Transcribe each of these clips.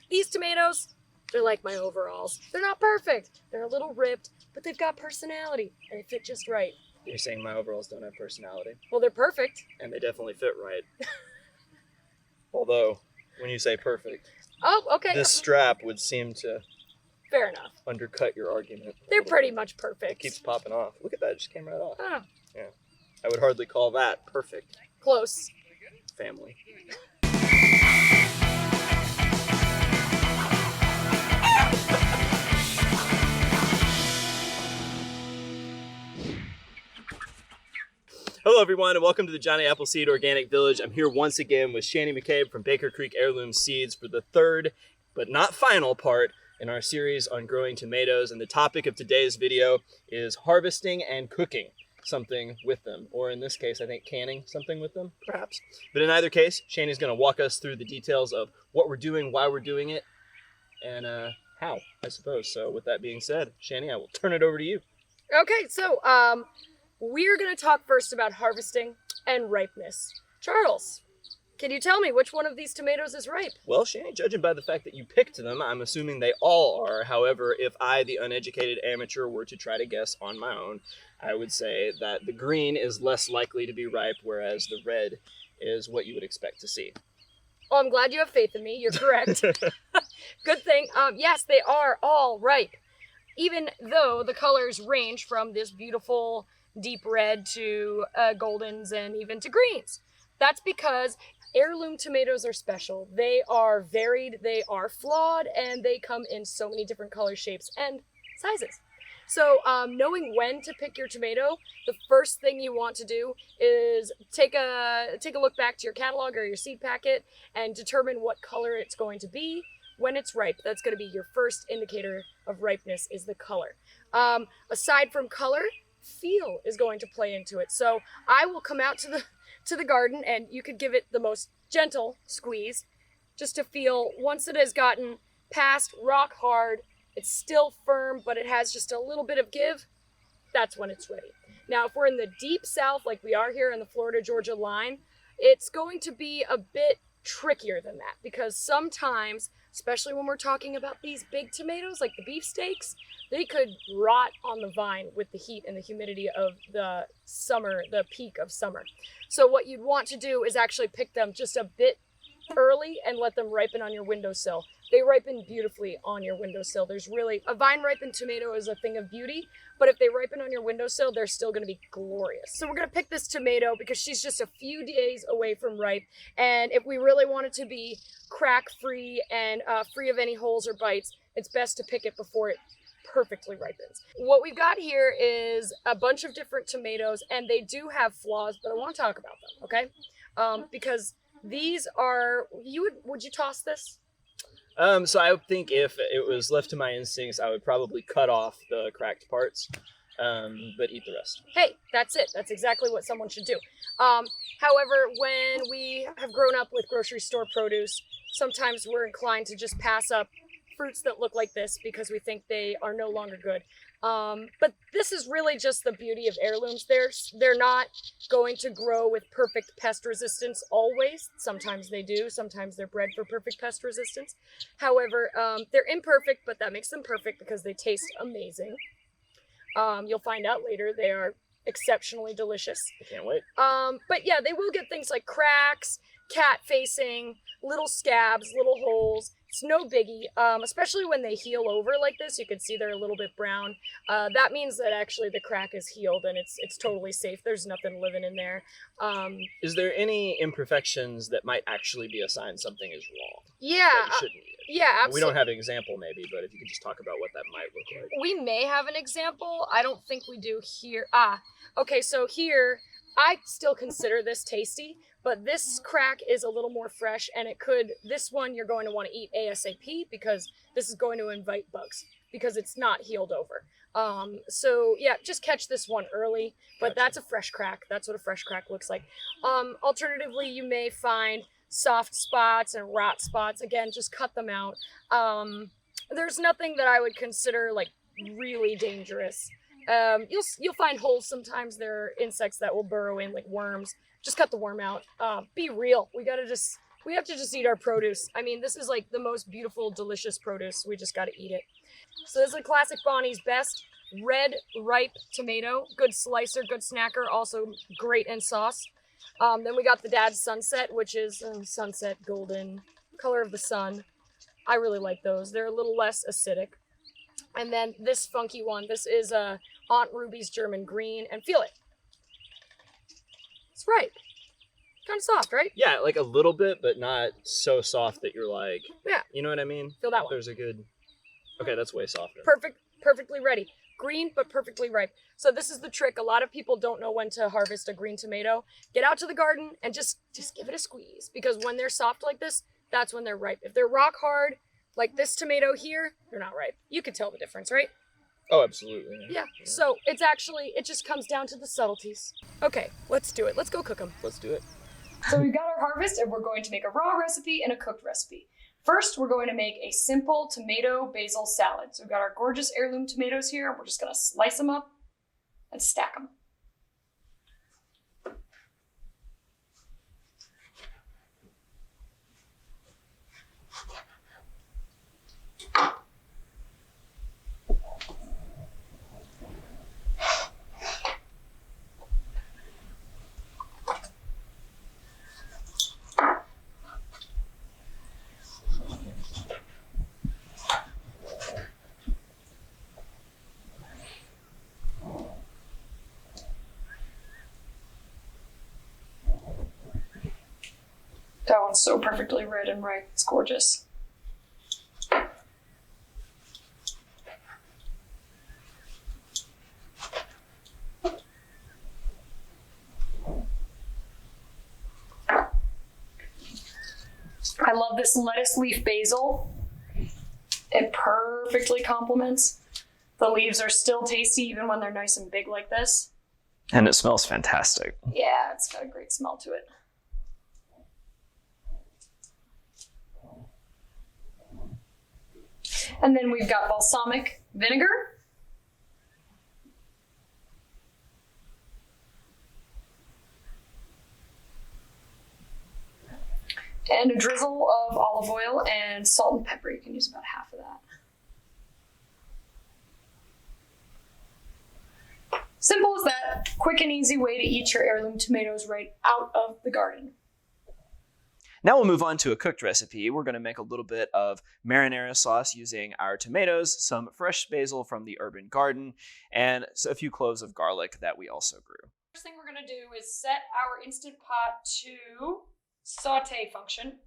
These tomatoes, they're like my overalls. They're not perfect. They're a little ripped, but they've got personality and they fit just right. You're saying my overalls don't have personality? Well, they're perfect. And they definitely fit right. Although, when you say perfect, Oh, okay. this strap would seem to Fair enough. undercut your argument. They're pretty much It perfect. keeps popping off. Look at that, it just came right off. Oh, I would hardly call that perfect close. family. Hello everyone and welcome to the Johnny Appleseed Organic Village. I'm here once again with Shani McCabe from Baker Creek Heirloom Seeds for the third, but not final part in our series on growing tomatoes. And the topic of today's video is harvesting and cooking something with them. Or in this case, I think canning something with them, perhaps. But in either case, Shani's gonna walk us through the details of what we're doing, why we're doing it, and how, I suppose. So with that being said, Shani, I will turn it over to you. Okay, so we're going to talk first about harvesting and ripeness. Charles, can you tell me which one of these tomatoes is ripe? Well, Shani, judging by the fact that you picked them, I'm assuming they all are. However, if I, the uneducated amateur, were to try to guess on my own, I would say that the green is less likely to be ripe, whereas the red is what you would expect to see. Oh, I'm glad you have faith in me. You're correct. Good thing. Yes, they are all ripe. Even though the colors range from this beautiful deep red to goldens and even to greens. That's because heirloom tomatoes are special. They are varied, they are flawed, and they come in so many different colors, shapes, and sizes. So knowing when to pick your tomato, the first thing you want to do is take a look back to your catalog or your seed packet and determine what color it's going to be when it's ripe. That's going to be your first indicator of ripeness, is the color. Aside from color, feel is going to play into it. So I will come out to the garden and you could give it the most gentle squeeze just to feel once it has gotten past rock hard, it's still firm, but it has just a little bit of give, that's when it's ready. Now, if we're in the deep south, like we are here in the Florida-Georgia line, it's going to be a bit trickier than that because sometimes, especially when we're talking about these big tomatoes, like the beefsteaks, they could rot on the vine with the heat and the humidity of the summer, the peak of summer. So what you'd want to do is actually pick them just a bit early and let them ripen on your windowsill. They ripen beautifully on your windowsill. There's really, a vine ripened tomato is a thing of beauty, but if they ripen on your windowsill, they're still gonna be glorious. So we're gonna pick this tomato because she's just a few days away from ripe. And if we really want it to be crack free and free of any holes or bites, it's best to pick it before it perfectly ripens. What we've got here is a bunch of different tomatoes and they do have flaws, but I want to talk about them, okay? Because these are, would you toss this? So I think if it was left to my instincts, I would probably cut off the cracked parts, but eat the rest. Hey, that's it. That's exactly what someone should do. However, when we have grown up with grocery store produce, sometimes we're inclined to just pass up fruits that look like this because we think they are no longer good. But this is really just the beauty of heirlooms. They're not going to grow with perfect pest resistance always. Sometimes they do. Sometimes they're bred for perfect pest resistance. However, they're imperfect, but that makes them perfect because they taste amazing. You'll find out later they are exceptionally delicious. I can't wait. But yeah, they will get things like cracks, cat facing, little scabs, little holes. It's no biggie, especially when they heal over like this. You can see they're a little bit brown. That means that actually the crack is healed and it's totally safe. There's nothing living in there. Is there any imperfections that might actually be a sign something is wrong? Yeah. That you shouldn't eat it? Yeah, absolutely. We don't have an example maybe, but if you could just talk about what that might look like. We may have an example. I don't think we do here. Okay, so here, I still consider this tasty, but this crack is a little more fresh and this one you're going to want to eat ASAP because this is going to invite bugs because it's not healed over. So yeah, just catch this one early, but Gotcha. That's a fresh crack. That's what a fresh crack looks like. Alternatively, you may find soft spots and rot spots. Again, just cut them out. There's nothing that I would consider like really dangerous. You'll find holes sometimes. There are insects that will burrow in, like worms. Just cut the worm out. Be real. We gotta just We have to just eat our produce. I mean, this is like the most beautiful, delicious produce. We just got to eat it. So this is a classic Bonnie's Best red ripe tomato. Good slicer, good snacker, also great in sauce. Then we got the Dad's Sunset, which is sunset golden, color of the sun. I really like those. They're a little less acidic. And then this funky one, this is Aunt Ruby's German Green, and feel it. It's ripe. Kind of soft, right? Yeah, like a little bit, but not so soft that you're like, Yeah. You know what I mean? Feel that one. There's a good, okay, that's way softer. Perfectly ready. Green, but perfectly ripe. So this is the trick. A lot of people don't know when to harvest a green tomato. Get out to the garden and just give it a squeeze, because when they're soft like this, that's when they're ripe. If they're rock hard, like this tomato here, they're not ripe. You can tell the difference, right? Oh, absolutely. Yeah. So it's actually, it just comes down to the subtleties. Okay, let's do it. Let's go cook them. Let's do it. So we've got our harvest, and we're going to make a raw recipe and a cooked recipe. First, we're going to make a simple tomato basil salad. So we've got our gorgeous heirloom tomatoes here, and we're just going to slice them up and stack them. That one's so perfectly red and ripe. It's gorgeous. I love this lettuce leaf basil. It perfectly complements. The leaves are still tasty even when they're nice and big like this. And it smells fantastic. Yeah, it's got a great smell to it. And then we've got balsamic vinegar. And a drizzle of olive oil and salt and pepper. You can use about half of that. Simple as that. Quick and easy way to eat your heirloom tomatoes right out of the garden. Now we'll move on to a cooked recipe. We're going to make a little bit of marinara sauce using our tomatoes, some fresh basil from the urban garden, and a few cloves of garlic that we also grew. First thing we're going to do is set our Instant Pot to saute function.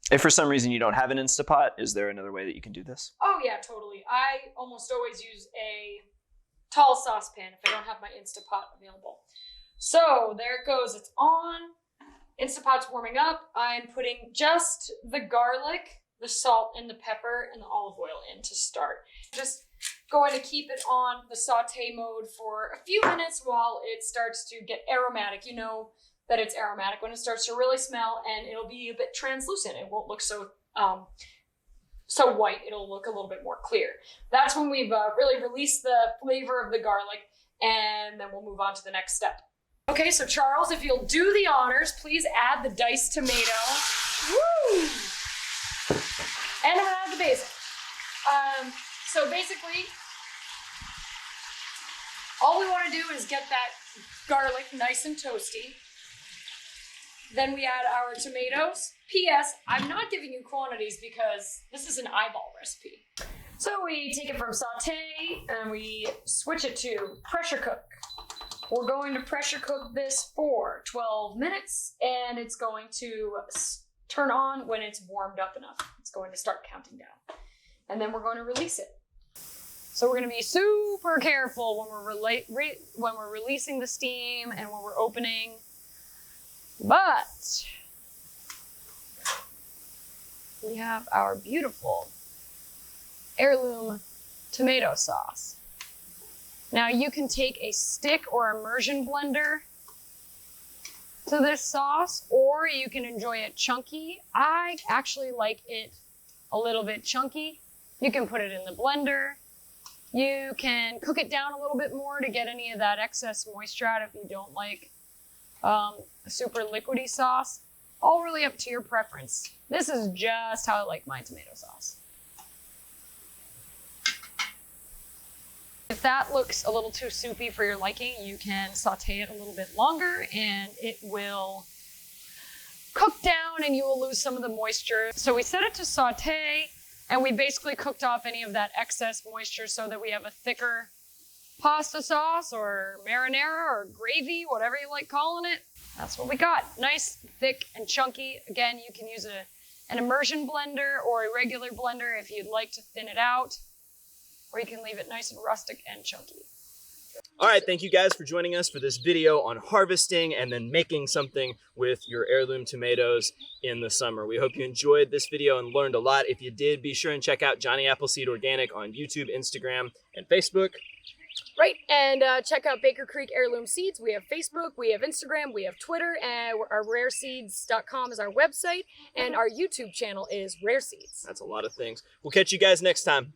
If for some reason you don't have an Instapot, is there another way that you can do this? Oh yeah, totally. I almost always use a tall saucepan if I don't have my Instapot available. So there it goes. It's on. Instapot's warming up. I'm putting just the garlic, the salt, and the pepper, and the olive oil in to start. Just going to keep it on the saute mode for a few minutes while it starts to get aromatic. You know that it's aromatic when it starts to really smell, and it'll be a bit translucent. It won't look so white. It'll look a little bit more clear. That's when we've really released the flavor of the garlic, and then we'll move on to the next step. Okay, so Charles, if you'll do the honors, please add the diced tomato. Woo! And add the basil. So basically, all we want to do is get that garlic nice and toasty. Then we add our tomatoes. P.S. I'm not giving you quantities because this is an eyeball recipe. So we take it from saute and we switch it to pressure cook. We're going to pressure cook this for 12 minutes, and it's going to turn on when it's warmed up enough. It's going to start counting down. And then we're going to release it. So we're going to be super careful when we're releasing the steam and when we're opening. But we have our beautiful heirloom tomato sauce. Now you can take a stick or immersion blender to this sauce, or you can enjoy it chunky. I actually like it a little bit chunky. You can put it in the blender. You can cook it down a little bit more to get any of that excess moisture out if you don't like a super liquidy sauce. All really up to your preference. This is just how I like my tomato sauce. If that looks a little too soupy for your liking, you can saute it a little bit longer and it will cook down and you will lose some of the moisture. So we set it to saute and we basically cooked off any of that excess moisture so that we have a thicker pasta sauce or marinara or gravy, whatever you like calling it. That's what we got. Nice, thick, and chunky. Again, you can use an immersion blender or a regular blender if you'd like to thin it out, or you can leave it nice and rustic and chunky. All right, thank you guys for joining us for this video on harvesting and then making something with your heirloom tomatoes in the summer. We hope you enjoyed this video and learned a lot. If you did, be sure and check out Johnny Appleseed Organic on YouTube, Instagram, and Facebook. Right, and check out Baker Creek Heirloom Seeds. We have Facebook, we have Instagram, we have Twitter, and our rareseeds.com is our website, and our YouTube channel is Rare Seeds. That's a lot of things. We'll catch you guys next time.